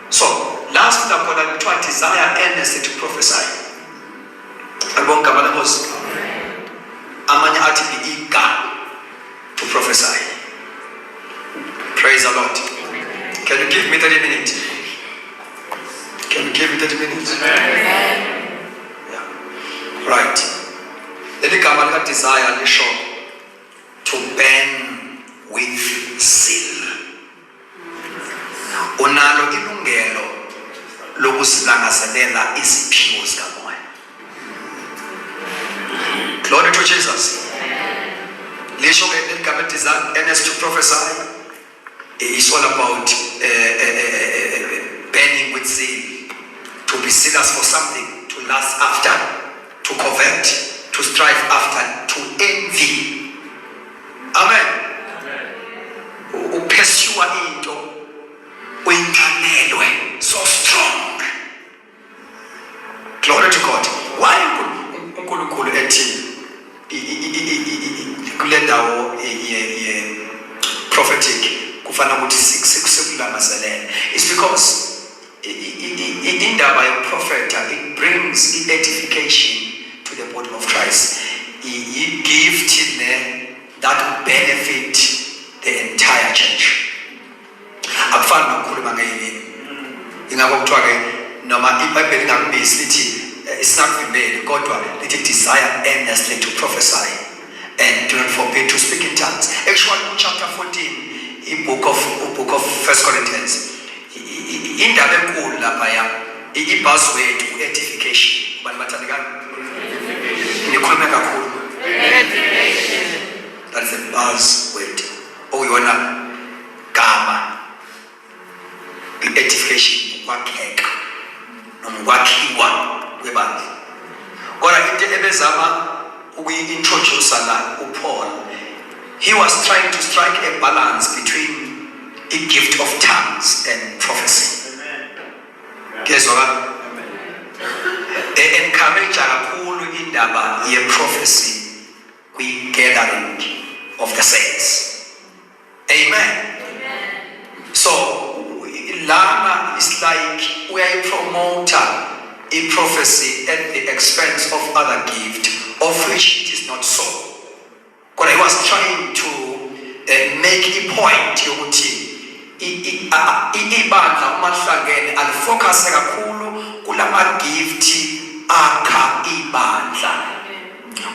So last nakhona kuthiwa desire earnestly to prophesy. Abonke abalenkosi. Amanye athi be eager to prophesy. Praise the Lord. Can you give me 30 minutes? Can you give me 30 minutes? Amen. Yeah. Right. Leli gama lika desire lisho to burn with zeal. Unalo ilungelo lokusilangazelela iziphiwo zikamoya. Glory to Jesus. Lisho ke leli gama desire earnest to prophesy. It's all about burning with zeal, to be zealous for something, to last after, to covet, to strive after, to envy. Amen. Pursue into uyinqanelwe so strong. Glory to God. Why uNkulunkulu ethi kule ndawo prophetic kufana ukuthi sikulangazelele? It's because indaba yoprofeta, it brings edification to the body of Christ. It gift that will benefit the entire church. Akufani nokukhuluma ngeyini. Ingakho kuthiwa ke noma iBhayibheli lingakubizi lithi sinakuvimbele kodwa lithi desire earnestly to prophesy and do not forbid to speak in tongues. Actually chapter 14 book of 1 Corinthians. Indaba enkulu lapha ya buzzword edification. Ubani bathandikana? Nikhulume kakhulu. Edification. That is a buzzword. Oyona gama. Edification ukwakheka noma ukwakhiwa kwebandla. Kodwa into ebezama ukuyi-introduce la uPaul, he was trying to strike a balance between a gift of tongues and prophecy. Guess what? Encourage kakhulu indaba ye-prophecy kwi-gathering of the saints. Amen. So lana is like we are a promoter in prophecy at the expense of other gift, of which it is not so. Because I was trying to make a point ibandla umahlangene alifocus kakhulu kulama gift akha ibandla.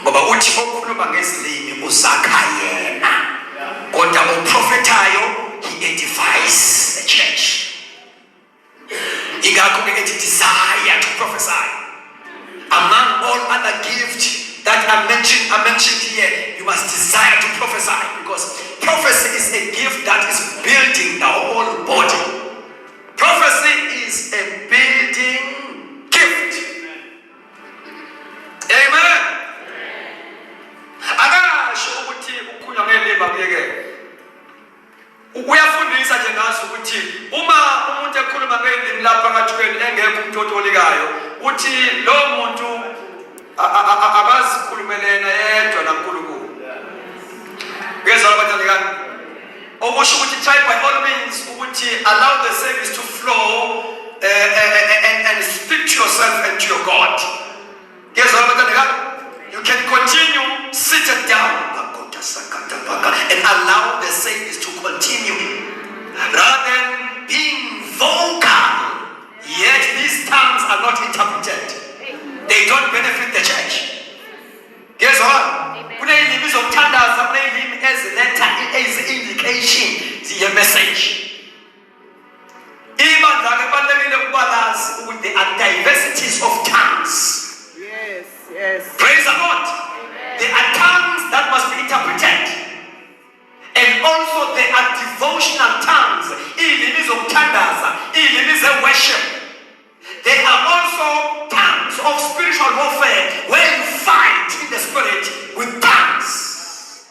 Ngoba uthi okhuluma ngezilimi uzakha yena, kodwa oprofetayo he edifies the church. Ingakho ke ethi desire to prophesy. Among all other gifts that are mentioned here, you must desire to prophesy, because prophecy is a gift that is building the whole body. Prophecy is a building gift. Amen. Akasho ukuthi ukukhulunywa ngelimi akuyeke. Uyafundisa nje ngaso ukuthi uma umuntu ekhuluma ngelimi lapha kathukeni engekho umuntu otolikayo, uthi lo muntu akazikhulumelena yedwa naNkulunkulu. Ngezwa abathandikani? Okusho ukuthi try by all means ukuthi allow the service to flow and speak to yourself and to your God. Ngezwa abathandikani? You can continue seated down and allow the service to continue rather than being vocal, yet these tongues are not interpreted. They don't benefit the church. Guess what? Kunelimi zokuthandaza, kunelimi eziletha indication the message. Ibandla ke balekile ukubalazi ukuthi there are diversities of tongues. Yes. Praise the Lord. There are tongues that must be interpreted. And also there are devotional tongues. Ilimi zokuthandaza, ilimi ze-worship. There are also tongues of spiritual warfare where you fight in the spirit with tongues.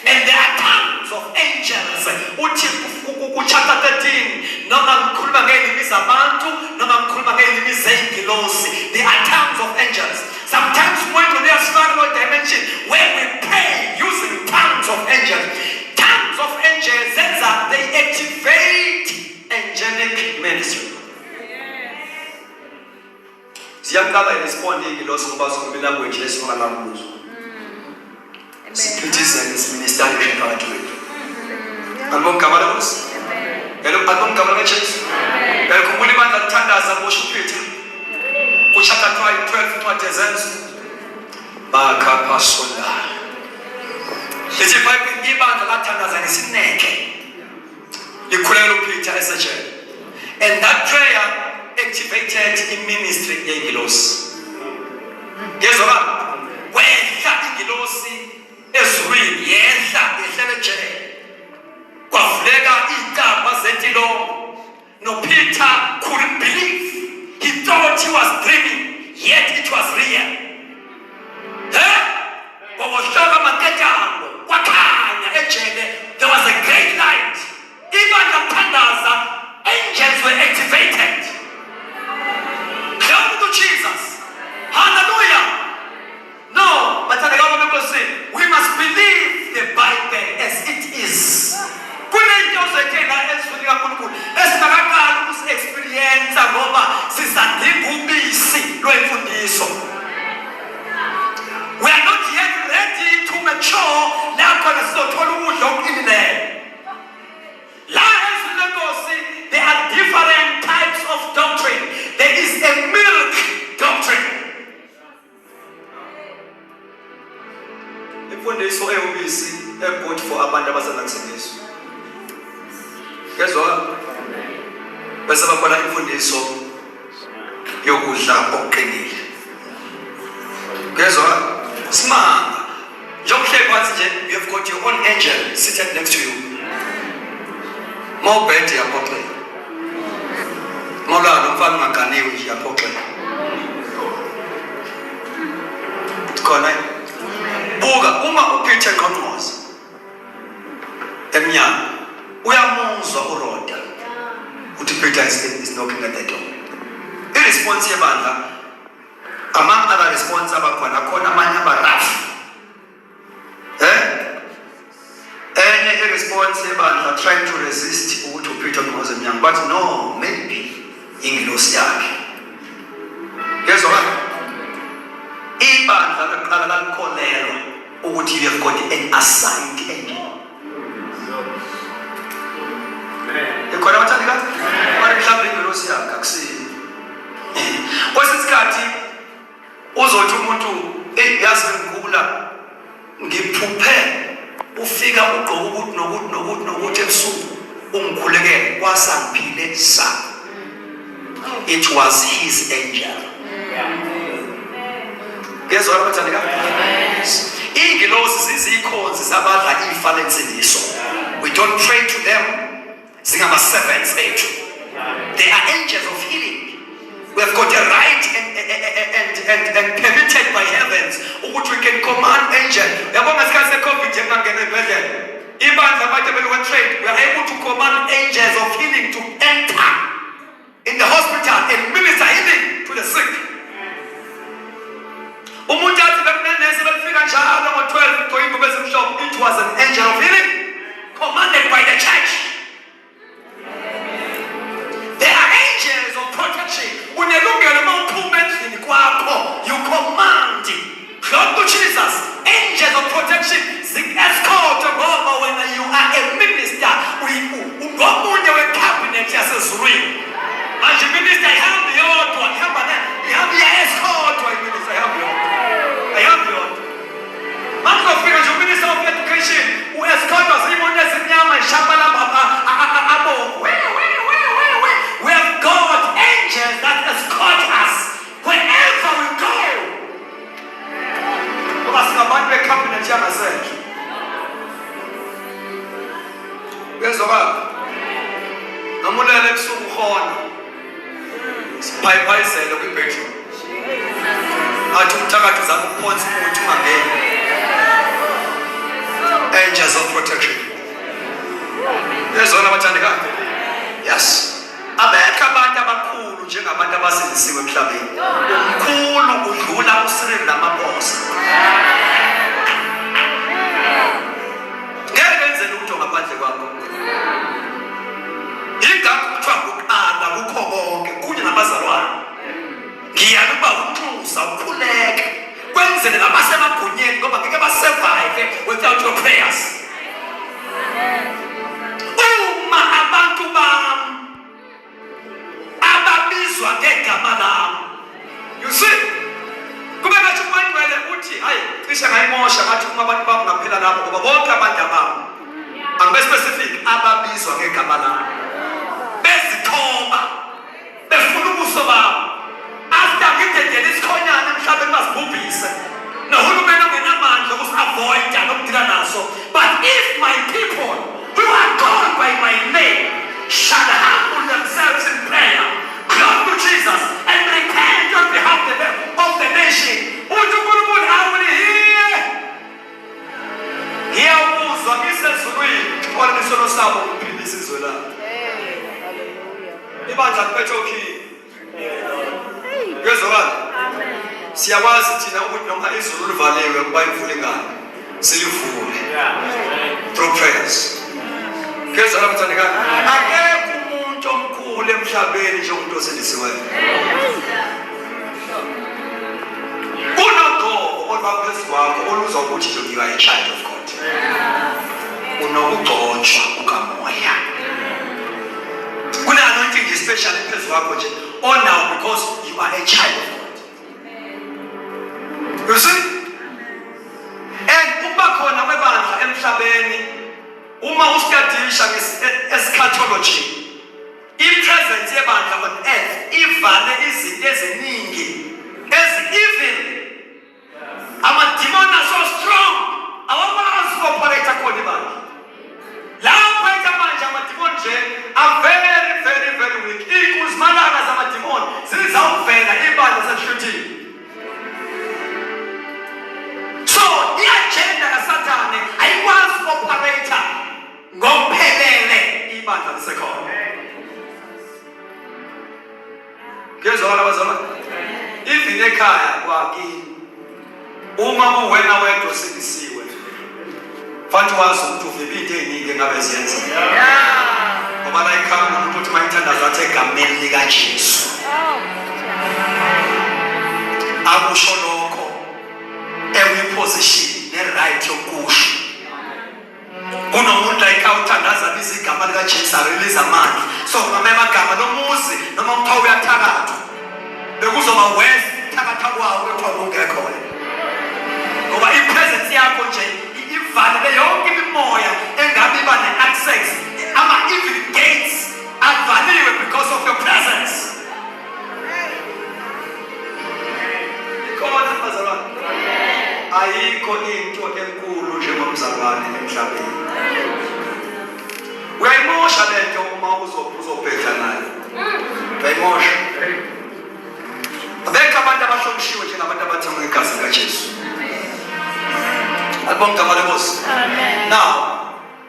And there are tongues of angels. Chapter 13, noma ngikhuluma ngelimi zabantu, noma ngikhuluma ngelimi zengilosi. There are tongues of angels. Sometimes when we are spiritual dimension, where we pray using tongues of angels. Tongues of angels, they activate angelic ministry. siyaqala irespond ingilosi ngoba sonke language lesifana kuzo. Citizen is ministerial phakathi kwethu. Album kamala kusi. Hello album kamala kaJesu. Kukhumbula ibandla lithandaza ngosho Peter. Kuchapter 12 Ephesians. Bakapha sola. Lithi Bible ibandla lathandaza ngesineke. Likhulela uPeter esejele. And that prayer activated in ministry yengilosi. Ngezwa wehla ingilosi ezulwini yehla ehlelejele. Kwavuleka iintaba zentilo. No Peter couldn't believe. He thought he was dreaming, yet it was real. Wawoshaka maketango kwakhanya ejele. There was a great light. Even the pandaza, angels were activated. Glory to Jesus. Hallelujah. No, but we must believe the Bible as it is. Experience ngoba sisadinga ubisi lwemfundiso. We are not yet ready to mature. Lapho sizothola ukudla okuqinileyo. There are different types of doctrine. There is a milk doctrine. Imfundiso eyobisi good for abantu abasanda kusebenza. Ngezwa bese bakhona imfundiso yokudla okuqinile. Ngezwa simanga njengokuhle phansi nje, you have got your own angel seated next to you. Mawubhede yaphoxela. Mawulala umfana ungaganiwe nje yaphoxela. Khona buka uma uPeter Qongqoza emnyama uyamuzwa uRoda uthi Peter is knocking at the door. Irresponse yebandla among other response abakhona khona amanye abarafu. Enye irresponse yebandla trying to resist ukuthi uPeter Qongqoza emnyama, but no, maybe ingilosi yakhe. Ngezwa ibandla laqala lalikholelwa ukuthi you have got an assigned angel. Ekhona bathandika? Manje mhlawumbe ingilosi yakhe akusini. Kwesikhathi uzothi umuntu yazi ngikubula ngiphuphe ufika ugqoka ukuthi nokuthi ebusuku ungikhulekele kwasangiphile sa. It was his angel. Ngezwa bathandika? Ingilosi zizikhonzi zabadla ifa lensindiso. We don't pray to them. Singama servants ethu. They are angels of healing. We have got a right and permitted by heavens ukuthi we can command angel. Yabona isikhathi se-COVID njengangena ebhedlela. Ibandla abantu beluka-trade, we are able to command angels of healing to enter in the hospital and minister healing to the sick. Umuntu athi bekunenesi belifika njalo ngo-12 ngoyingubo ezimhlophe. It was an angel of healing commanded by the church. There are angels of protection. Unelungelo mawuphuma endlini kwakho, you command. Glory to Jesus. Angels of protection zi-escort ngoba when you are a minister ungomunye we-cabinet yasezulwini. Manje minister ihambe yodwa, ihambe iya-escortwa iminister ihambe yodwa. Manje ufika nje uminister of education u-escortwa ziyimoto ezimnyama ishabalala abo. We have got angels that escort us wherever we go. Ngoba singabantu be-cabinet yangasendle. Ngezwa ngamulela ebusuku ukhona siphayiphayizele kwibhedroom athi umthakathi uzama ukuphonsa ukuthi ungangeni. Angels of protection. Ngezona bathandekayo. Yes. Abekho abantu abakhulu njengabantu abasindisiwe emhlabeni. Umkhulu udlula uSiril namabosa. Ngeke enzele ukuthi ngaphandle kwakho. Ingakho kuthiwa kuqala kukho konke kunye nabazalwane. Ngiyakuba uzawukhuleka kwenzele nabasemagunyeni ngoba ngeke basurvive without your prayers. Uma abantu bami ababizwa ngegama lami, you see, kube ngathi uManuel uthi hayi cishe ngayimosha ngathi uma abantu bami ngaphela lapho ngoba bonke abantu abami angibe specific ababizwa ngegama lami bezithoba befuna ubuso bami after ngidedele isikhonyana emhlabeni basibhubhise nohulumeni ongenamandla ukusi-avoida nokudila naso. But if my people who are called by my name shall humble themselves in prayer, come to Jesus and repent on behalf of the nation, I will hear. Ngiyawuzwa ngisezulwini onisolo sabo kuphilisa izwe lami. Ibandla kuphethokhile. Ngezwakala. Siyakwazi thina ukuthi noma izulu livaliwe kuba imvula ingani silivule. Through prayers. Ngezwakala mthandekazi. Akekho umuntu omkhulu emhlabeni njengomuntu osindisiweyo. Unogogo olubaphezu kwakho oluzwa ukuthi you are a child of God. Unokugcotshwa kukamoya. Kune-anointing nje special phezu kwakho nje now because you are a child of God. You see? And ukuba khona kwebandla emhlabeni uma usikadisha ngeschatology, i-presence yebandla on earth ivale izinto eziningi ezi-evil. Amadimoni are so strong awakwazi uku-operate khona ibandla. Lapho manje amadimoni nje are very very very weak. Iy'nkuzimalanga zamadimoni zizawuvela ibandla selihluthiwe. So i-agenda kaSathane ayikwazi uku-operate ngokuphelele ibandla lisekhona. Ngezwakala bazalwane? Even ekhaya kwakini uma kuwena wedwa osindisiwe fanele wazi ukuthi uvimba into ey'ningi engabe ziyenzeka. Ngoba la ekhaya umuntu uthi mayithandaza athi egameni likaJesu. Akusho lokho ewiposition ne-right yokusho. Kunomuntu la ekhaya uthandaza biza igama likaJesu arelease amandla. So noma emagama nomuzi noma kuthiwa uyathakatha bekuzoba wes thakatha kwawo kuthiwa kungekho wena. Ngoba i-presence yakho nje ivalele yonke imimoya engabe iba ne-access. Ama-evil gates avaliwe because of your presence. Ikhona bazalwane. Ayikho into enkulu njengomzalwane emhlabeni. Uyayimosha lento uma uzobhedla nayo. Uyayimosha. Abekho abantu abahlonishwe njengabantu abathengwe igazi likaJesu. Now,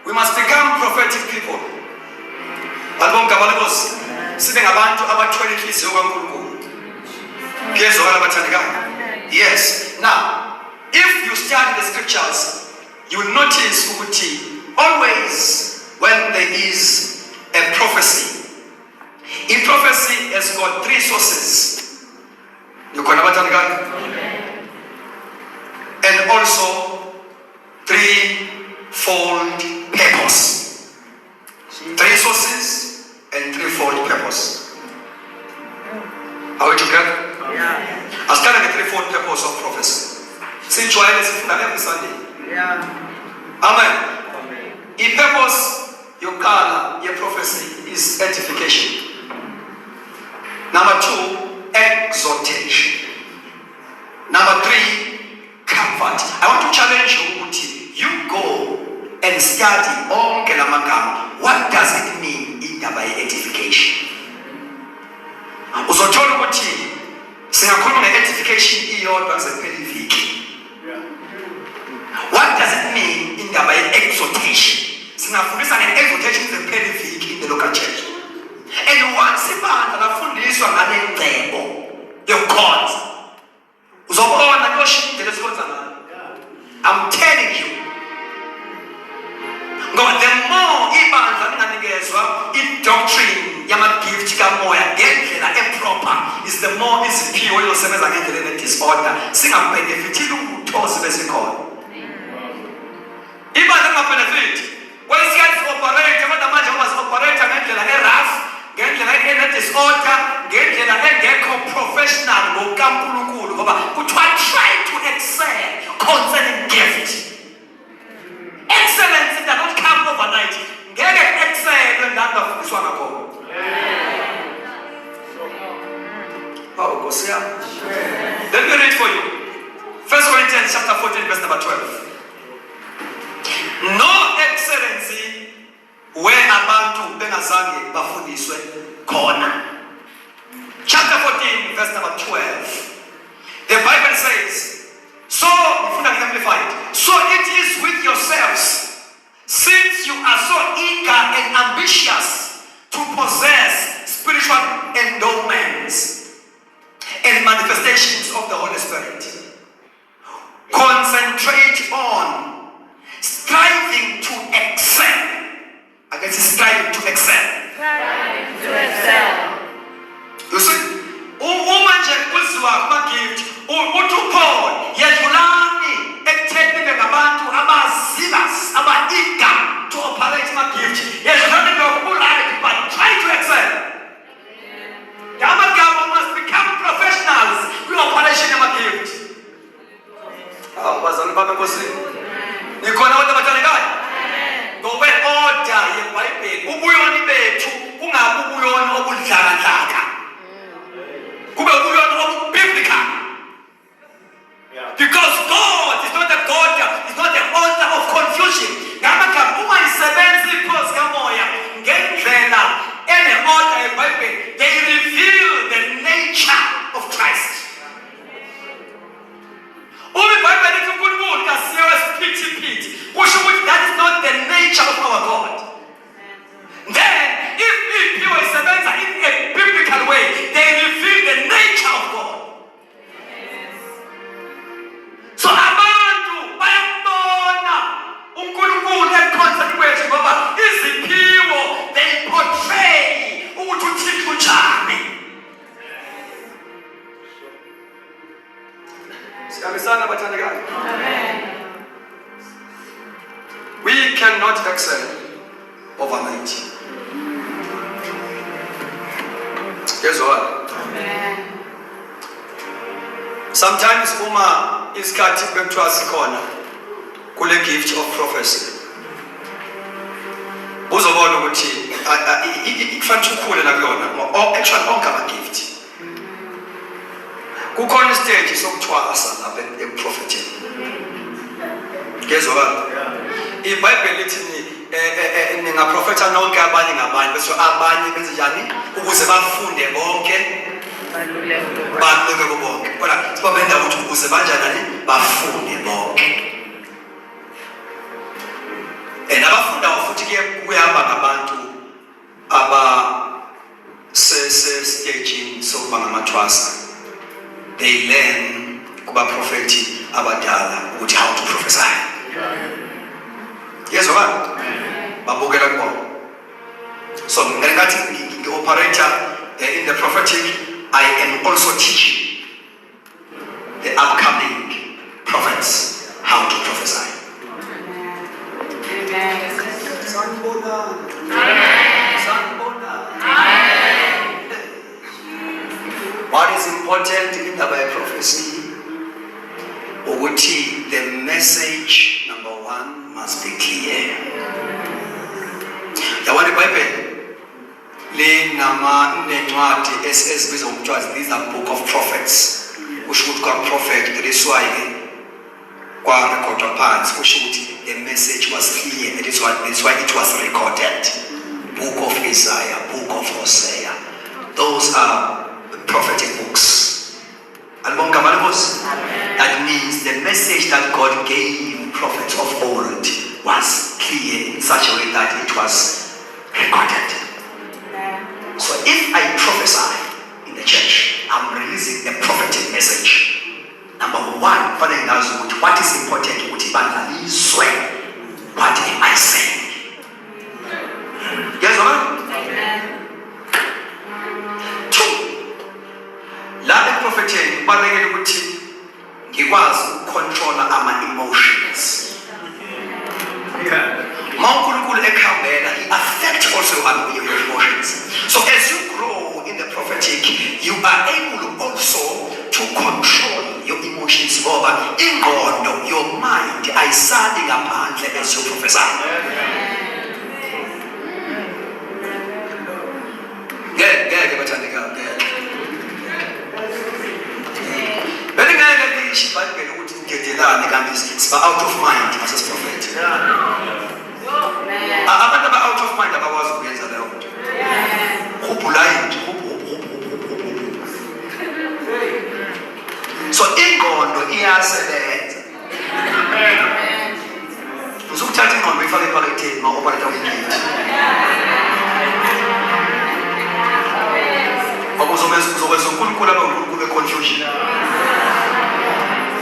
we must become prophetic people. Sibe ngabantu abathwele inhliziyo kaNkulunkulu. Ngiyezwakala bathandekayo. Yes. Now, if you study the scriptures, you will notice ukuthi always when there is a prophecy, a prophecy has got three sources. You can bathandekayo. And also threefold purpose. Three sources and threefold purpose. Are we together? Yeah. I started the threefold purpose of prophecy. Since you are every Sunday. Yeah. Amen. The purpose you call your prophecy is edification. Number 2, exhortation. Number 3, comfort. I want to challenge you. You go and study onke la magama. What does it mean in by edification? Uzothola ukuthi singakhuluma nge-edification iyodwa kuzephela iviki. What does it mean in by exhortation? Singafundisa nge-exhortation kuzephela iviki in the local church. And once ibandla lafundiswa ngale ngcebo yokukhonza, uzobona kuyoshintsha lesikhonza ngalo. I'm telling you. God, the more ibandla linganikezwa i-doctrine yama-gift kamoya ngendlela proper is the more it's pure isiphiwo izosebenza ngendlela ene-disorder singabhenefithile utho sibe sikhona. Ibandla lingabenefit kwesikathi si-operate kodwa manje ngoba si-operate ngendlela e-rough, ngendlela ene-disorder, ngendlela engekho professional ngokaNkulunkulu ngoba kuthiwa try to excel concerning gift. Excellence does not come overnight. Ngeke excel ngangafundiswa ngakhona. Let me read for you. 1 Corinthians chapter 14, verse number 12. No excellency where abantu bengazange bafundiswe khona. Chapter 14, verse number 12. The Bible says, so it is with yourselves, since you are so eager and ambitious to possess spiritual endowments and manifestations of the Holy Spirit. Concentrate on striving to excel. I guess it's striving to excel. Striving to excel. You see, umanje kuzwa ama-gift uTupaul yedlulani ekutheni ngabantu abazealous aba-eager to operate ama-gift yedlulani right, but try to excel. Amagama must become professionals kwi-operation yama-gift. Bazali bami enkosini, nikhona kodwa abathandekayo? Ngokwe-order yeBhayibheli ubuyoni bethu kungabi ubuyoni obudlakadlaka, kube ubuyoni obubiblical. Because God is not a God, is not the author of confusion. Ngamagama uma isebenza iphosi kamoya ngendlela ene-order yeBhayibheli, they reveal the nature of Christ. IBhayibheli lithi uNkulunkulu kasiwe isiphithiphithi, kusho ukuthi that is not the nature of our God. Then if iphiwo isebenza in a biblical way, they reveal the nature of God. So abantu bayambona uNkulunkulu econcept kwethu ngoba iziphiwo they portray ukuthi uThixo unjani. Siyabisana bathandekayo. Amen. We cannot excel overnight. Guess what? Amen. Sometimes uma isikhathi bekuthiwa sikhona kule gift of prophecy, uzobona ukuthi kufanele ukhule la kuyona, actually onke ama-gift. Kukhona istage sokuthwasa lapha eprofethini. Ngezwa iBhayibheli lithi ningaprofetha nonke abanye ngabanye bese abanye benze njani ukuze bafunde bonke baluleke bonke. Kodwa sibabenda ukuthi ukuze banjani bafunde bonke. Abafunda futhi kuyahamba ngabantu aba stage sokuba ngamathwasa. They learn kuba prophetic abadala ukuthi how to prophesy. Yes, what? Babukela kubo. So ngathi operator in the prophetic, I am also teaching the upcoming prophets how to prophesy. Amen. What is important in the prophecy? Ukuthi the message number one must be clear. Yabona iBhayibheli linama nencwadi esibizwa ngokuthiwa these are book of prophets. Kusho ukuthi kwa-prophet that is why kwa-recordwa phansi kusho ukuthi the message was clear. That is why it was recorded. Book of Isaiah, book of Hosea. Those are prophetic books. That means the message that God gave prophets of old was clear in such a way that it was recorded. So if I prophesy in the church, I'm releasing a prophetic message. Number one, what is important? What am I saying? Yes or no? Two, eprofetheni kubalulekile ukuthi ngikwazi ukucontrola ama-emotions. Unkulunkulu ekhambela, he affects also your emotions. So as you grow in the prophetic, you are able also to control your emotions. Ngoba ingqondo, your mind, ayisali ngaphandle as you prophesy. Ngeke bathandeka ngeke. Ngeke lisho iBhayibheli ukuthi ugedelane kanti siba out of mind as a prophet. Abantu aba out of mind abakwazi ukuyenza leyo nto. Blind. So ingqondo iyasebenza. Uzokuthatha ingqondo ifake ephaketheni ma operate uyigift. Uzokwenza uNkulunkulu abe confusion.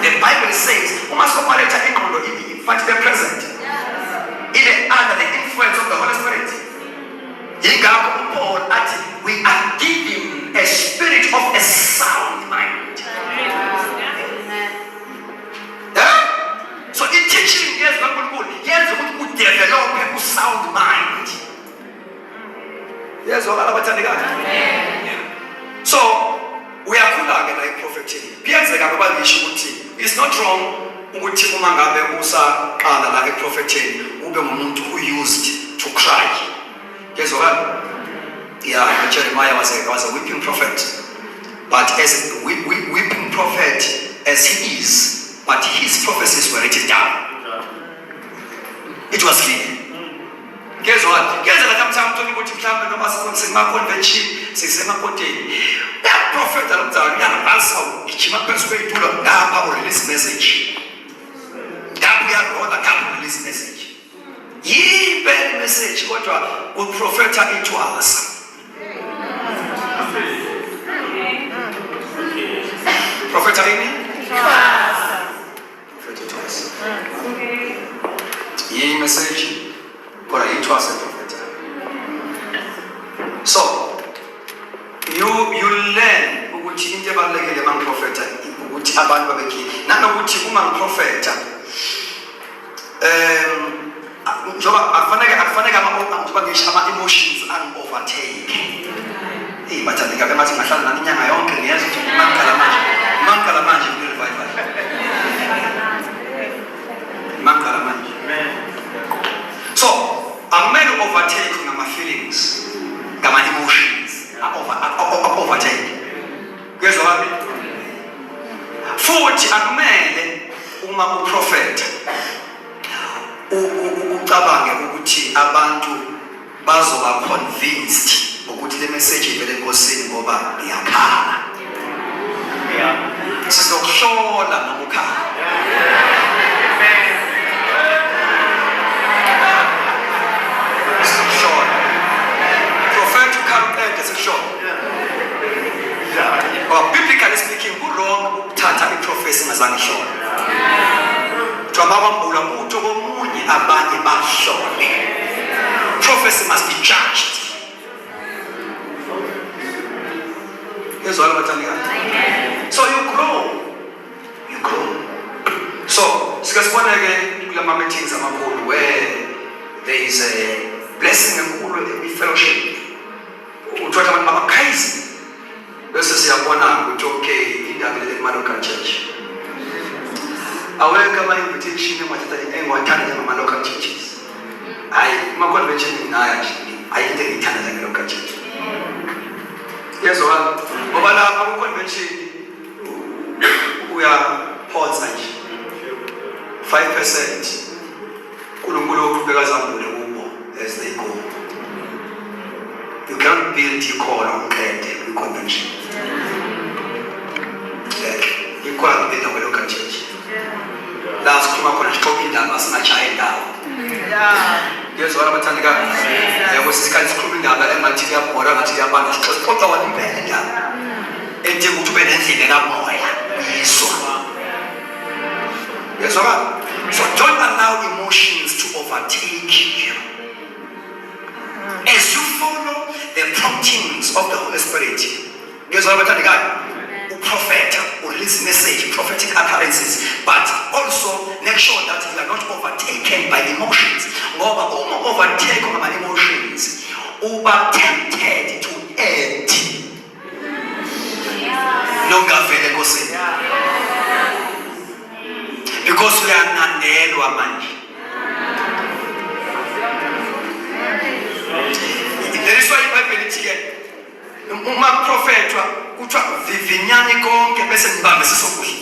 The Bible says, "You must operate ingqondo but the present." Under the influence of the Holy Spirit. Paul added, we are given a spirit of a sound mind. So in teaching, yes, yes, we develop a sound mind. Yes, so we are cool like prophetic. It's not wrong ukuthi uma ngabe usaqala la eprofetheni ube ngumuntu who used to cry. Yeah, Jeremiah was a weeping prophet, but as a weeping prophet as he is, but his prophecies were written down. It was clear. Guess what? Guess that I'm talking about Islam and my convention, says my content. That prophet that I'm telling you, it's my persuade to look down our release message. That we are going to release message. Ye bad message, what will prophet into us. Prophet ini? Prophet to us. Ye message, what are you to us a prophet? So, you learn ukuthi into ebalulekile uma ngiprofetha ukuthi abantu babekile nanokuthi uma ngiprofetha njoba akufanele ngisho ama-emotions angi-overtake. Bathandeka bemathi ngahlala nani inyanga yonke ngiyeza ukuthi mangikala manje kule-revival. Mangikala manje. So akumele overtake ngama-feelings, ngama-emotions overtake. Kuyezwa kabi? Futhi akumele uma uprofetha ucabange ukuthi abantu bazoba convinced ukuthi le message ivele enkosini ngoba iyakhala. Sizokuhlola noma ukhala. Sizokuhlola. Prophet ukhangqede sikuhlola. Biblically speaking, ku-wrong ukuthatha i-prophecy ngazange ihlola. Twababambula utho komunye abanye bahlole. Prophecy must be judged. So you grow. So sikasibona ke kula meetings amakhulu where there is a blessing enkulu i-fellowship. Uthatha abantu abakhayizi bese siyabona ukuthi okay indaba le local church. Aweka ama-invitation engiwathanda njengama-local churches. Hayi ama-convention nginayo nje ayinto engiyithanda njenge-local church. Yezwa ngoba lapha ku-convention uyaphonsa nje 5% uNkulunkulu uqhubeka azambule kubo as they go. You can't build ikhono uqede kwi-convention. Ikhono build kwe-local church. La sikhuluma khona siqoqa indaba singajaya indawo. Yezwa abathandeka yabo sisikhathi sikhuluma indaba engathi kuyabhora ngathi kuyabanda sixoxa wona impela indaba enje ukuthi ube nendlela kamoya yiswa. Yezwa. So don't allow emotions to overtake you. As you follow the promptings of the Holy Spirit, yezwa abathandeka prophet or release message, prophetic utterances, but also make sure that you are not overtaken by emotions. Ngoba uma overtaken by emotions, uba tempted to add. Nongavele nkosini. Because we are nandelwa manje. There is why iBhayibheli ithi uma prophetwa kuthiwa vivinyani konke bese nibambe sisokuhle.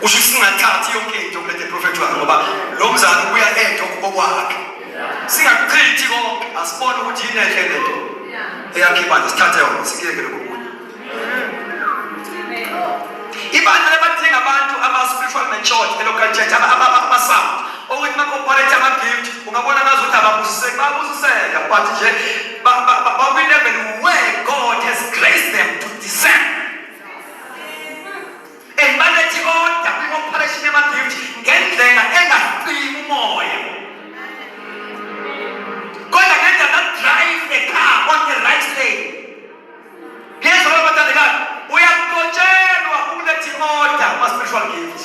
Usho singathathi yonke into kulethe prophetwa ngoba lo mzali uya ento okwakhe. Singakuchithi konke asibone ukuthi yini ehle lento. Eyakhe ibandla sithathe yona sikiyeke lokho. Ibandla labadinga abantu aba-spiritual matured e-local church abasound ukuthi ma-operate ama-gift ungabona ngazuthi ababusiseka but nje bakwi-level where God has graced them to discern and balethi order kwi-operation yama-gift ngendlela engafiki umoya kodwa ngendlela that drive the car on the right lane. Ngezwa abathandekayo uyakulotshelwa ukuletha order ma-spiritual gift.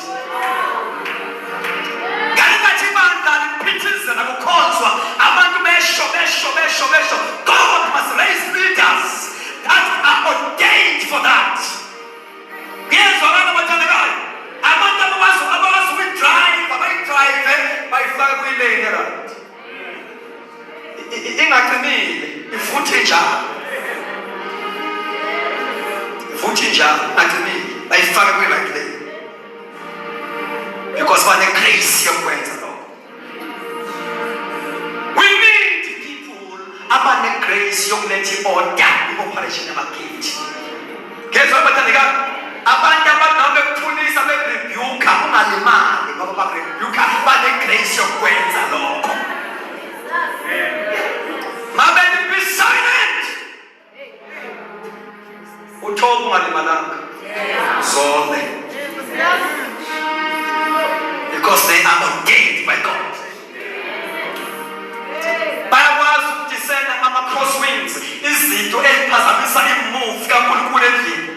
Ngalikathi ibandla liphithizela kukhonzwa abantu besho. God must raise leaders that are ordained for that. Ngezwa abathandekayo abantu abakwazi ukudrive abayidrayive bayifaka kwilane right. Ingaqinile ifuthe njalo. Futhi njalo aqinile bayifaka kwi-right lane. Because bane grace yokwenza lokho. We need people abane grace yokuletha order i-operation yama-gift. Ngezwa abathandekayo abantu abanabe kuphulisa berebuka ungalimali ngoba barebuka bane grace yokwenza lokho. Mabeni be silent. Uthoba ungalimalanga. Zone. Because they are ordained by God. Bayakwazi ukudiscern ama-crosswinds, izinto eziphazamisa imove kaNkulunkulu endlini.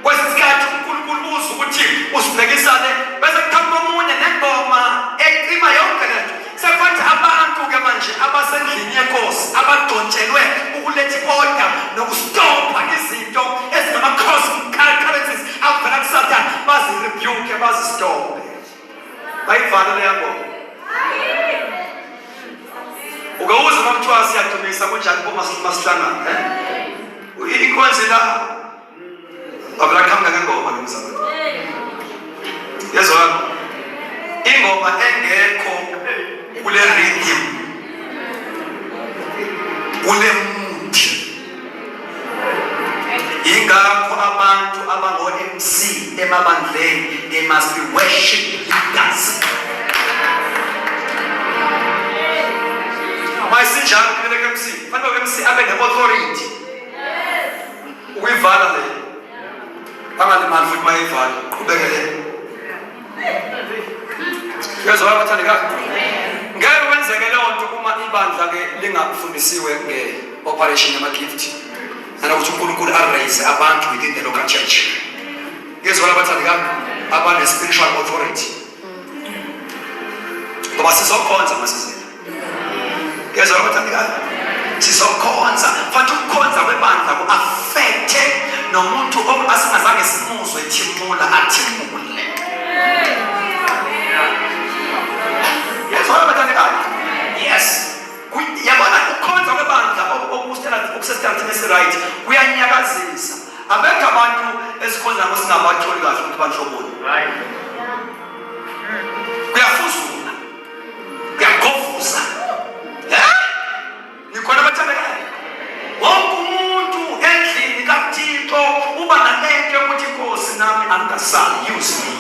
Kwesikhathi uNkulunkulu uza ukuthi usibhekisane bese kuqhamuka omunye nengoma ecima yonke lento. Sekufanele abantu-ke manje abasendlini yenkosi abadontshelwe ukuletha order nokustopha izinto ezingama-cross currencies avela kuSathane bazirebuke bazistophe. Bayivale leya ngoma. Ukawuza uma kuthiwa siyadumisa kunjani masihlangana inkonzi la avela kuqhamuka ngengoma lo mzabalazo. Yezwa ingoma engekho kule rhythm kule mood ingakho abantu abango-MC emabandleni they must be worship leaders. Mayisinjalo kumele ke-MC fanele ke-MC abe ne-authority ukuyivala le angalimali futhi mayivala qhubekele. Yezwa abathandekayo ngeke kwenzeke leyo nto uma ibandla-ke lingafundisiwe nge-operation yama-gift nanokuthi uNkulunkulu araise abantu within the local church. Yezwa abathandekayo abane-spiritual authority ngoba sizokhonza masizela. Yezwa abathandekayo sizokhonza fanele ukukhonza kwebandla ku-affecte nomuntu asingazange simuzwe ethimula athimule. Yes. Yabona ukukhonza kwebandla okusesithathini esi-right kuyanyakazisa. Abekho abantu esikhonza ngabo singabatholi kahle ukuthi banhloboni. Kuyafuzula. Kuyagovuza. Nikhona abathandekayo. Wonke umuntu endlini kaThixo uba nalento yokuthi inkosi nami angasali use me.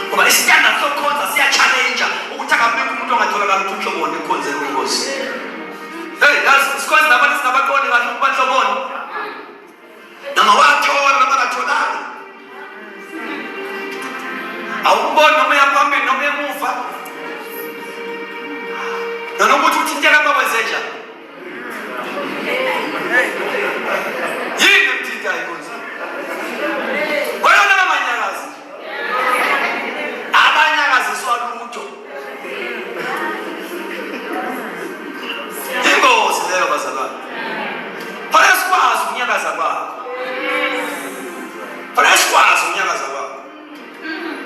Ngoba isitandard sokukhonza siya-challenge ukuthi akabikho umuntu ongatholakala ukuthi unhloboni ekhonzeni kwenkosi. Hey, sikhonza nabantu singabaqondi kahle ukuba nhloboni. Noma wathola noma angatholanga. Awuboni noma uya phambili noma emuva. Nanokuthi uthinteka bakwenze njani. Peter inkosi. Wena abanyakazi. Abanyakaziswa lutho. Inkosi leyo bazalwane. Phela sikwazi ukunyakaza kwakho. Phela sikwazi ukunyakaza kwakho.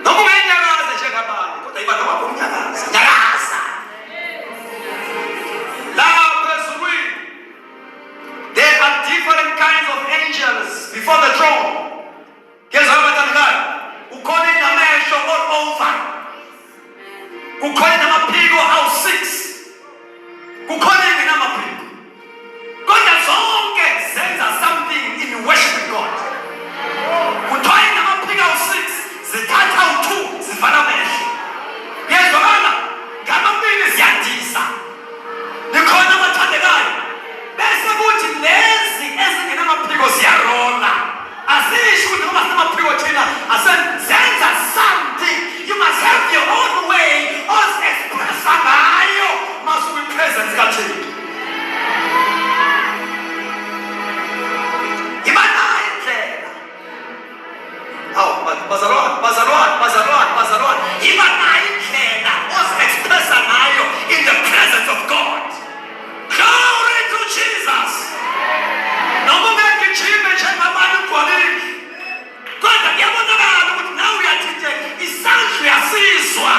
Noma ungenyakaza njengabani kodwa iba noma ukunyakaza. Nyakaza. There are different kinds of angels before the throne. Here's how much I'm going. Ukhona inamehlo all over. Ukhona inamaphiko awu-6. Kukhona ingenamaphiko. Kodwa zonke zenza something in worshiping God. Kuthiwa inamaphiko awu-6 zithatha awu-2 zivala amehlo. Yezwakala ngamabili ziyandisa. Nikhona abathandekayo. Bese kuthi lezi ezingenamaphiko ziyarola. Asisho ukuthi noma sinamaphiko thina asenza something. You must have your own way ozexpressa ngayo masuku presence kaThixo. Imanayo indlela. Awu bazalwane. Imanayo indlela ozexpressa ngayo in the presence of God. Glory to Jesus. Noma ngigijime njengabani ugwalile. Kodwa kuyabonakala ukuthi nawe uyathinte isandla uyasizwa.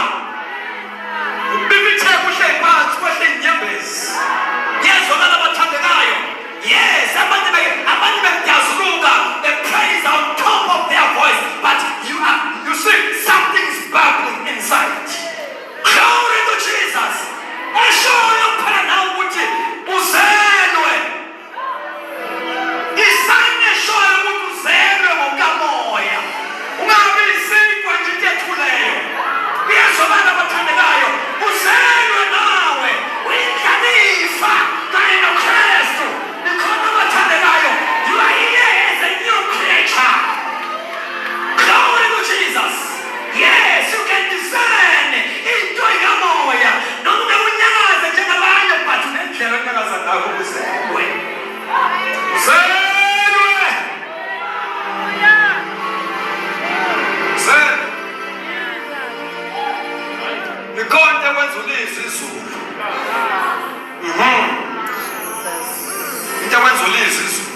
Ubibithe kuhle phansi kwehle inyembezi. Yezwakala abathandekayo. Yes, abantu bengiyazuluka. The praise on top of their voice. But you see something's bubbling inside. Glory to Jesus. Eshoyo phela nawe ukuthi uzelwe. Isayine eshoyo ukuthi uzelwe ngokamoya. Ungabi isikwa nje ethuleyo. Uyazobala abathandekayo. Uzelwe nawe. Uyinhlanifa kanye noKristu. Nikhona abathandekayo. You are here as a new creature. Glory to Jesus. Yes, you can discern into ikamoya. Noma unyakaza njengabanye but unendlela onyakaza ngayo uzelwe. Uzelwe. Nikhona kwenzulisa izulu. Into kwenzulisa izulu.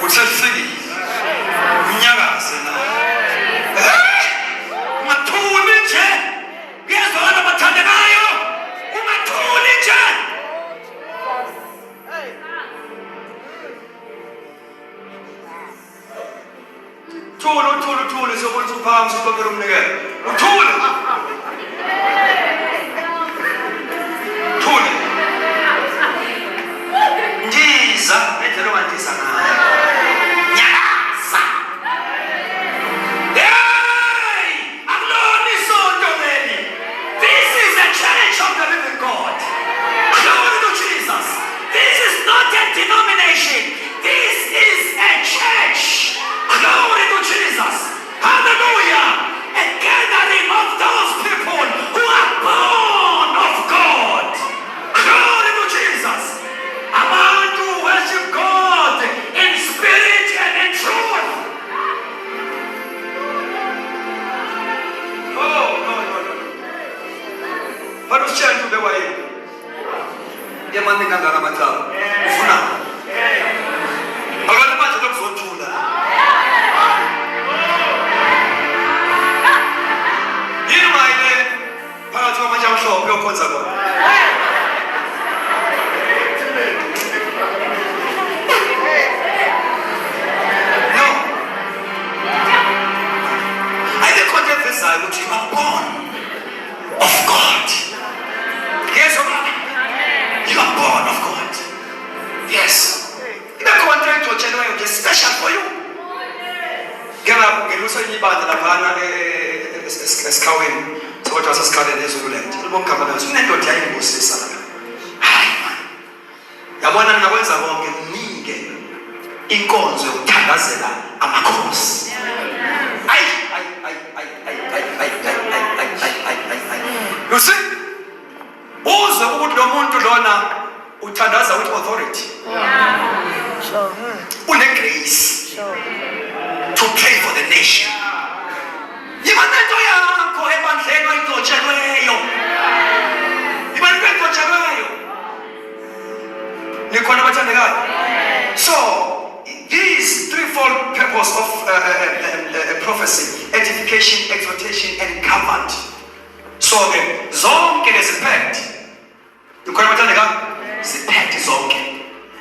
Uthethekile. Unyakaze nawe. Ungathuli nje. Uyazwakala abathandekayo. Ungathuli nje. Thula sobona uphambi sokubeka umnikelo. Uthule. Thule. Ndiza ngendlela ongandiza ngayo. Nyakaza. Hey! Akulona isonto leli. This is a church of the living God. Glory to Jesus. This is not a denomination. This is a church. Glory to Jesus. Hallelujah. A gathering of those people who are born of God. Glory to Jesus. Abantu who worship God in spirit and in truth. Oh, no. But who's trying to be away? Demanding another matter. Funa. Abantu manje lokuzothula. Phakathi kwamanje amhlophe uyokhonza khona. No. Ayikhona evezayo ukuthi you are born of God. Yes or no? You are born of God. Yes. The contract to January is special for you. Ngeluso ibandla laphana esikhaweni. Kodwa sasikhaleni eZululand. Libongama nazo. Unendoda yayingosisa la. Hayi man. Yabona ngakwenza konke mninge inkonzo yokuthandazela amakhosi. Ay. You see? Uzwe ukuthi lo muntu lona uthandaza with authority. Yeah. Sure. grace to pray for the nation. Ibanento yakho ebandleni oyidlotshelweyo. Ibanento oyidlotshelweyo. Nikhona bathandekayo? So these threefold purpose of prophecy: edification, exhortation, and comfort. So zonke leziphethe. Nikhona bathandekayo? Ziphethe zonke.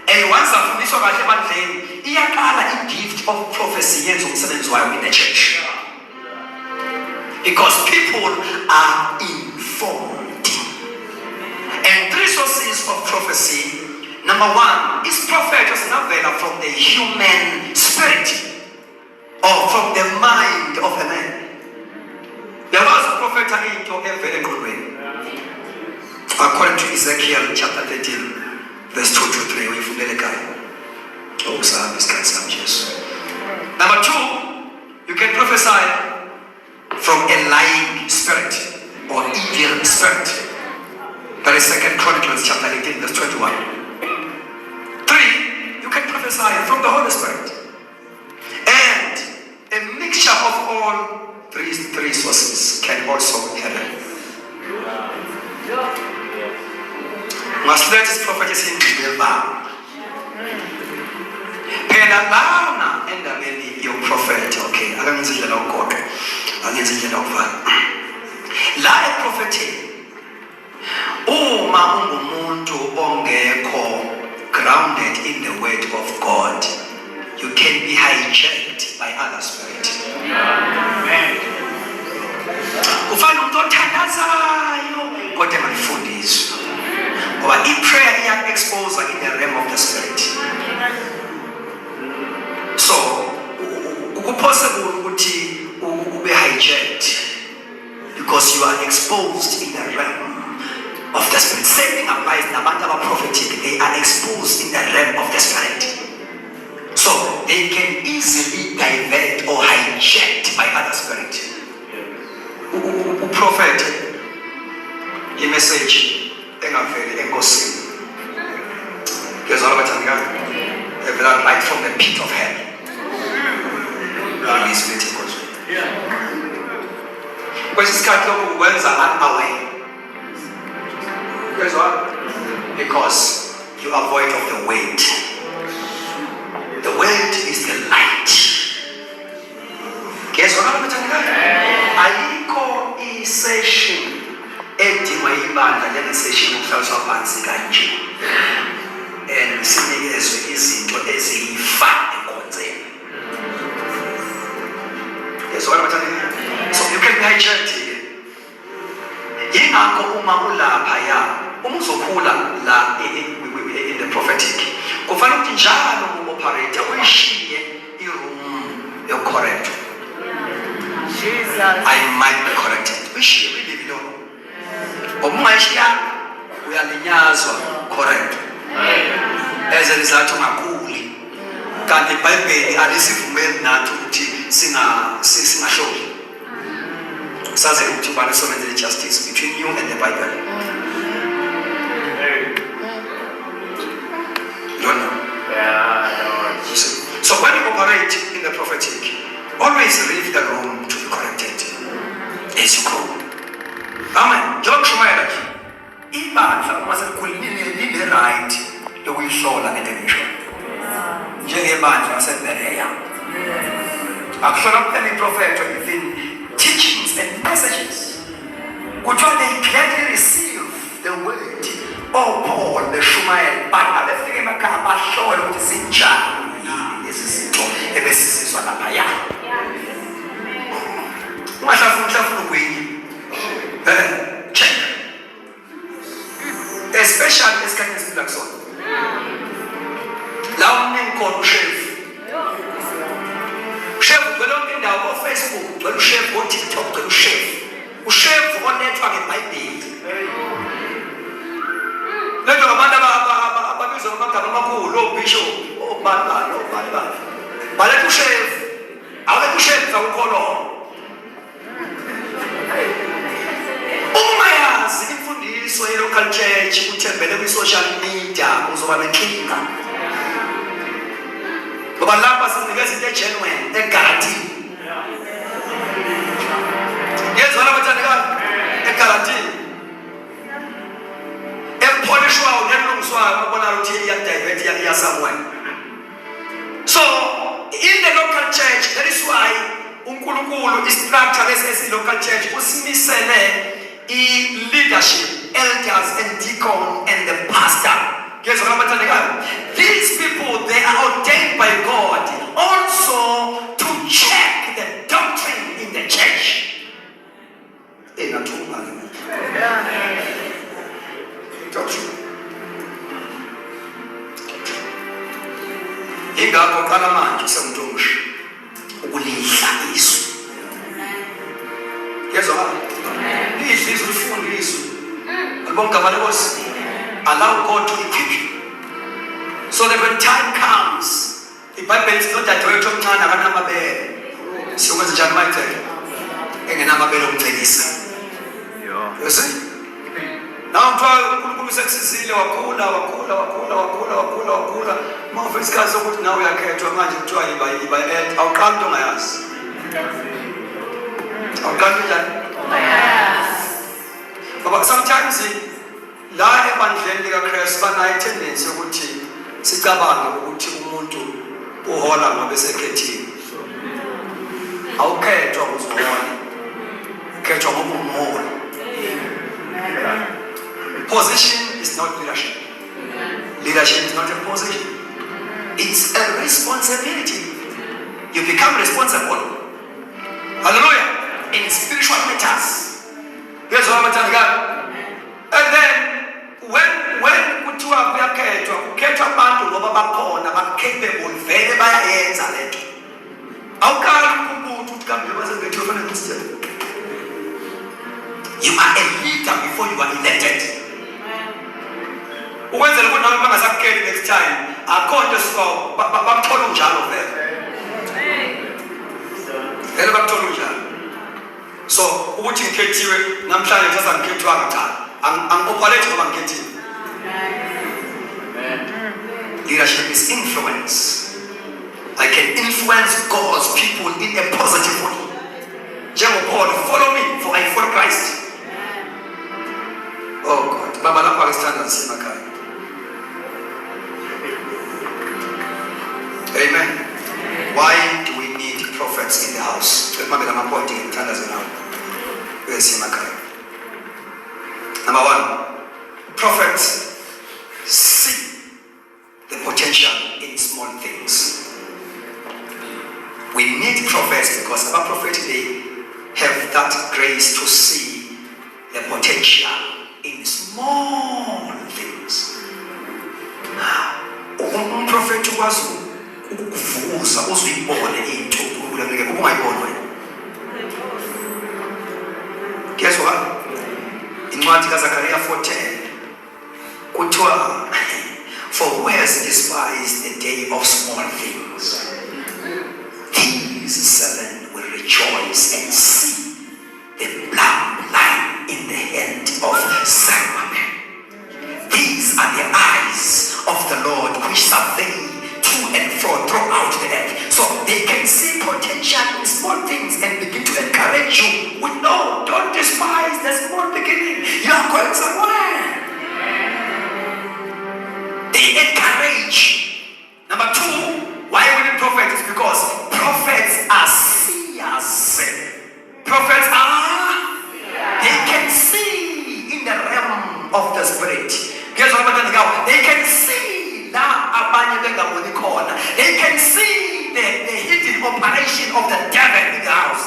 And once afundiswa kahle ebandleni, iyaqala i-gift of prophecy yenza umsebenzi wayo in the church. Because people are informed. And three sources of prophecy. Number one is prophet was never from the human spirit or from the mind of a man. There was a prophet according to Ezekiel chapter 13, verse 2 to 3. Number two, you can prophesy from a lying spirit or evil spirit. That is 2 Chronicles chapter 18, verse 21. Three, you can prophesy from the Holy Spirit. And a mixture of all three sources can also happen. Must let his prophecy in the Bible. Penalana and the your prophet, okay, I don't see the Lord God. I don't see the Lord God. La prophetic. Oh, Mamungu Ongeko. Grounded in the word of God, you can be hijacked by other spirit. Ufana umuntu othandazayo kodwa malifundiswa. Ngoba i-prayer iya-expose in the realm of the spirit. So, possible ukuthi ube hijacked because you are exposed in the realm of the spirit. Same thing applies to the prophetic. They are exposed in the realm of the spirit. So they can easily divert or hijacked by other spirit. Prophet, a message, right from the pit of hell. Because it's kind of words are unaware. Guess what? Because you are void of the weight. The weight is the light. Guess what? Aliko session. Edinga ibandla njenge session yokuhlaliswa phansi kanje. And sinikezwe izinto eziyifa ekhonzeni. Guess what? So you can be hijacked here. Yingakho uma ulapha ya umuzokhula la in the prophetic kufanele ukuthi njalo uoperate uyishiye iroom yocorrect. Jesus, I might be corrected. Uyishiye believe lo obungayishiya uyalinyazwa correct. As a result ungakhuli kanti iBhayibheli alisivumeli nathi ukuthi singahloli. Says to balance the justice between you and the Bible. You don't know? Yeah. So when you operate in the prophetic, always leave the room to be corrected as you go. Amen. John Shumaila. Ibandla masekulini right the way shola attention. Njengebandla asebereya. Akushona any prophet within teachings and messages, which are they gladly receive the word. Oh, Paul, the Shumael, but I think I'm a show what is in charge. This is it. This is what I'm here. What's up check. Especially this kind of Blackson. Now, called chef. Chef, we don't think that on Facebook, we chef on TikTok, we chef. We chef on network in my page. Let your mother have a low bishop. Oh, man. But let you chef. I'll let you chef, I will call on. Oh, my ass, if you need so a local church, you tell me social media, who's over the king. ngoba lapha sinikeza into egenuine eguarantee. Yezwa labathandekayo, eguarantee. Empolishwayo nelungiswayo babona ukuthi iyadivert iya somewhere. So in the local church, that is why uNkulunkulu istructure lesi local church usimisele i-leadership, elders and deacon and the pastor. These people, they are ordained by God also to check the doctrine in the church. Doctrine. Ingakho qala manje usemntomusha ukulihla isu. Yezwa? Lihla isu lifundiswe. Alibongama lenkosi. Allow God to equip you. So that when time comes, the Bible is not that way to turn around amabele. Siyokwenza njani manje? Engenamabele omcelisa. You see? Now uNkulunkulu sekusizile wakhula. Mawufika isikhathi sokuthi nawe uyakhethwa manje kuthiwa yiba awuqali into ongayazi. Awuqali njani? Ngoba sometimes la ebandleni likaKristu banayo tendency yokuthi sicabange ukuthi umuntu uhola ngoba esekhethiwe. Awukhethwa ukuzohola. Khethwa ngoba umhola. Position is not leadership. Leadership is not a position. It's a responsibility. You become responsible. Hallelujah. In spiritual matters. Here's what I'm telling you. And then when kuthiwa kukhethwa abantu ngoba bakhona ba-capable vele bayayenza lento. Awukali umuntu ukuthi kambe basengethiwe fanele ukuthi you are a leader before you are elected. Ukwenzela ukuthi nawe bangasakukheli next time akho nto sifo bamthola unjalo vele. Vele bamthola unjalo. So ukuthi ngikhethiwe namhlanje ngithatha ngikhethwanga cha. Ang-operate ngoba ngikhethiwe. Leadership is influence. I can influence God's people in a positive way. Paul, follow me for I follow Christ. Oh God, Baba lapha ngesithanda semakhaya. Amen. Why do we need prophets in the house? Remember the point in Tanzania now. Number one, prophets see the potential in small things. We need prophets because our prophets they have that grace to see the potential in small things. Umprofeti wazi ukuvuza uzuyibone into ukuleke ungayibona wena. Guess what? Incwadi kaZakhariya 4:10 kuthiwa for who has despised the day of small things, these seven will rejoice and see the blood lying in the hand of Zerubbabel. These are the eyes of the Lord which survey to and fro throughout the earth. So they can see potential in small things and begin to encourage you with no, don't despise the small beginning. You are going somewhere. They encourage. Number two, why we need prophets? Is because prophets are seers. Prophets are, they can see in the realm of the spirit. Guess what I'm telling you? They can see they can see the hidden operation of the devil in the house.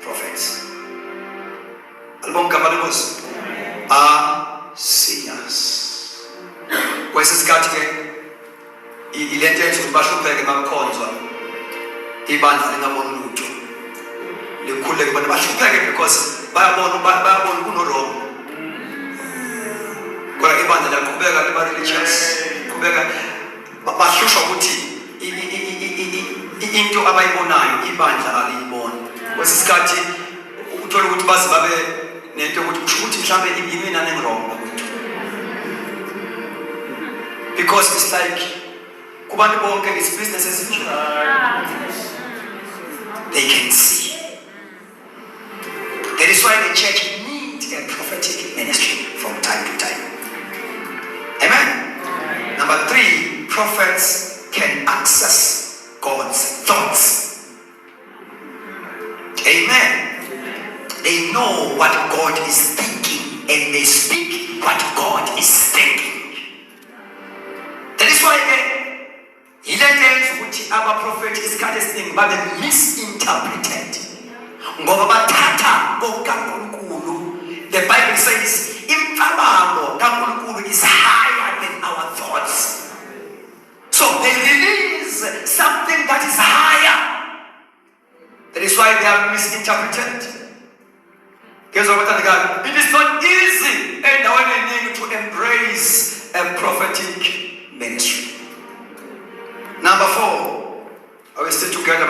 Prophets are seers. Where's this guy today? Ilete ethi bashupheke makhonzwa ibandla lingabona lutho likhuleke abantu bashupheke because bayabona kunorongo kodwa ibandla liyaqhubeka liba religious qhubeka bahlushwa ukuthi into abayibonayo ibandla aliyibona kwesikhathi uthola ukuthi bazi babe nento ukuthi kusho ukuthi mhlambe imina nengirongo kwethu because it's like kubantu bonke it's business as usual. They can see. That is why the church needs a prophetic ministry from time to time. Amen. Number 3, prophets can access God's thoughts. Amen. They know what God is thinking and they speak what God is thinking. That is why he learns ukuthi abaprofeti isikhathi esiningi babe misinterpreted ngoba bathatha okaNkulunkulu. The Bible says imicabango kaNkulunkulu is higher than our thoughts. So they release something that is higher. That is why they are misinterpreted. It is not easy to embrace a prophetic ministry. Number 4, are we still together?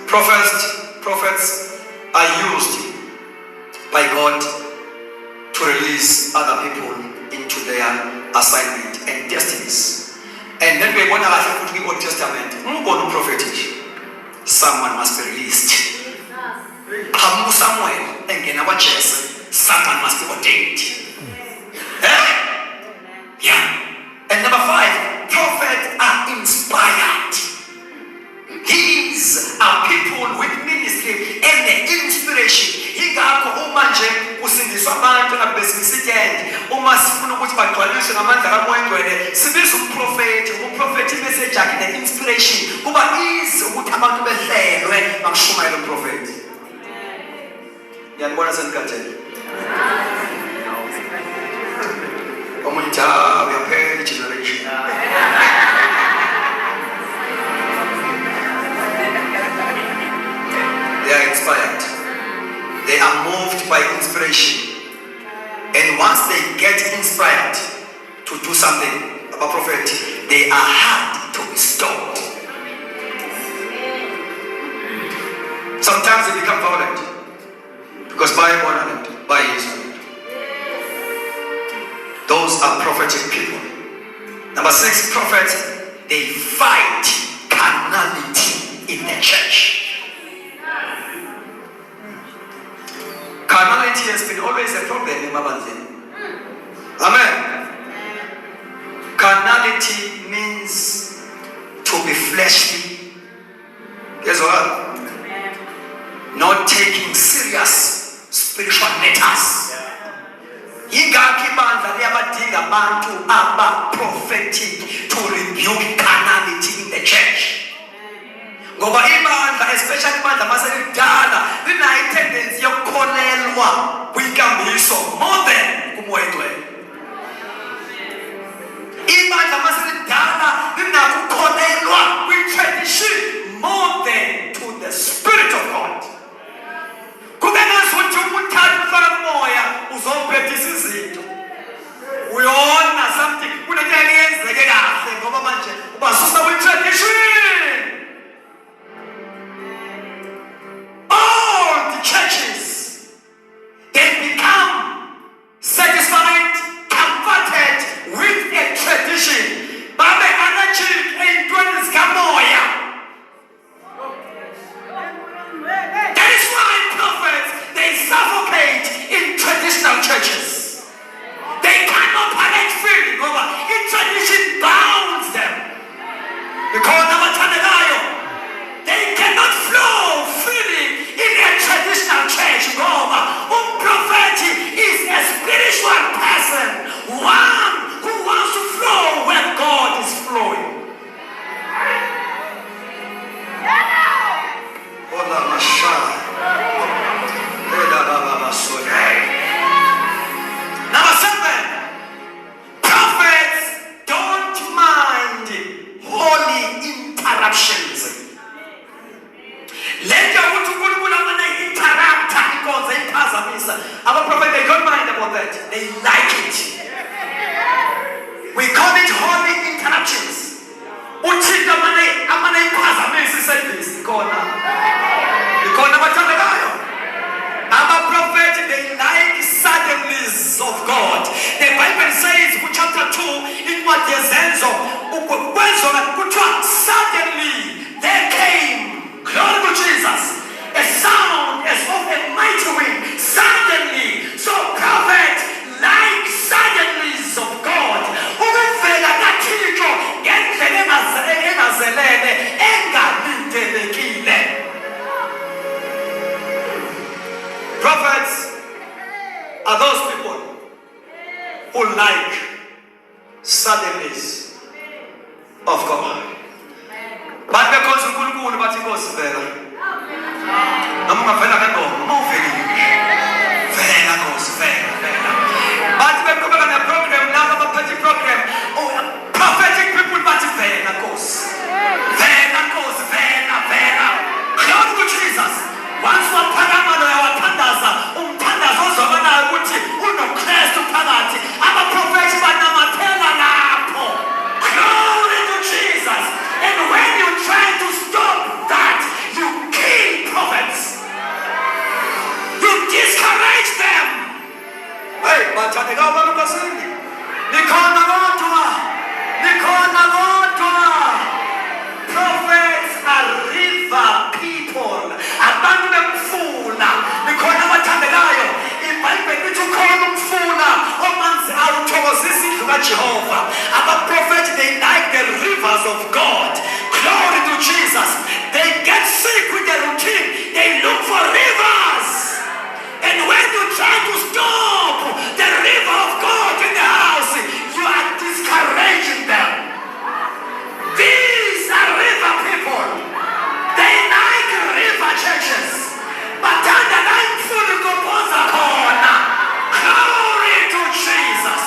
Prophets are used by God to release other people into their assignment and destinies. And then we want to put the Old Testament. Prophetic. Someone must be released. Samuel and someone must be ordained. Yeah. And number 5, prophets are inspired. These are people with ministry and the inspiration. Ingakho manje kusindiswa abantu abesisithendi uma sifuna ukuthi bagcwaliswe ngamandla kaMoya Ngcwele sibiza uprofeti message yakhe ne inspiration kuba easy ukuthi abantu behlelwe bakushumayela umprofeti. Ngiyabona senikathele. Omunye uyaphela generation. They are inspired. They are moved by inspiration. And once they get inspired to do something about prophet, they are hard to be stopped. Sometimes they become violent because by honor, by instrument. Those are prophetic people. Number 6, prophets, they fight carnality in the church. Carnality has been always a problem in Mabanzini. Amen. Carnality means to be fleshly. Guess what? Not taking serious spiritual matters. Ingakho ibandla liyabadinga abantu aba-prophetic to rebuke carnality in the church. Ngoba ibandla, especially ibandla maselidala, linayo itendency yokukholelwa kwinkambiso more than kuMoya Ngcwele. Ibandla maselidala linakho ukukholelwa kwi-tradition more than to the Spirit of God. Kube ngazuthi umuthatha ufaka umoya uzobhedisa izinto. Uyona something kunento eyenzeke kahle ngoba manje ubasusa kwi-tradition. All the churches, they become secular. who like suddenlies of God. But because uNkulunkulu bathi Nkosi vela. Noma ungavela kangoma, mawuveli. Vela Nkosi, vela. Bathi beqhubeka neprogram nabo abaphethe program. Oh, prophetic people bathi vela Nkosi. Vela Nkosi, vela. Glory to Jesus. Once waphakama lo yawathandaza, umthandazo ozwakalayo ukuthi unoKristu phakathi. Abaprofethi banamathela lapho. Glory to Jesus. And when you try to stop that, you kill prophets. You discourage them. Hey, bathandeka abantu kasini. Nikhona kodwa. Prophets are river people. Abantu bemfula. Nikhona abathandekayo. IBhayibheli lithi ukhona umfula omanzi awuthokozisa indlu kaJehova. Abaprofethi, they like the rivers of God. Glory to Jesus. They get sick with the routine. They look for rivers. And when you try to stop the river of God in the house, you are discouraging them. These are river people. They like river churches. But glory to Jesus.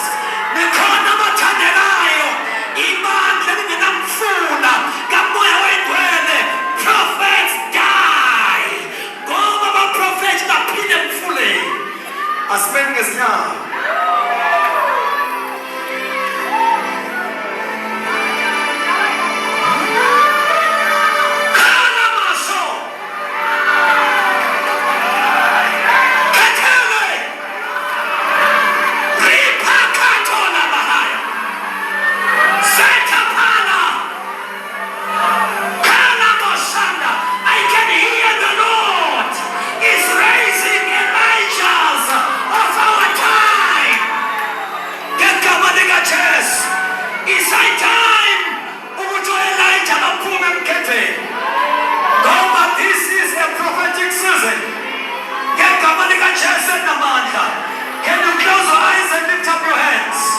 Nikhona abathandekayo. Ibandla lingenamfula kamoya wendwele. Prophets die. Ngoba abaprofethi baphinde emfuleni. Asibeni ngesinyawo. Can you close your eyes and lift up your hands?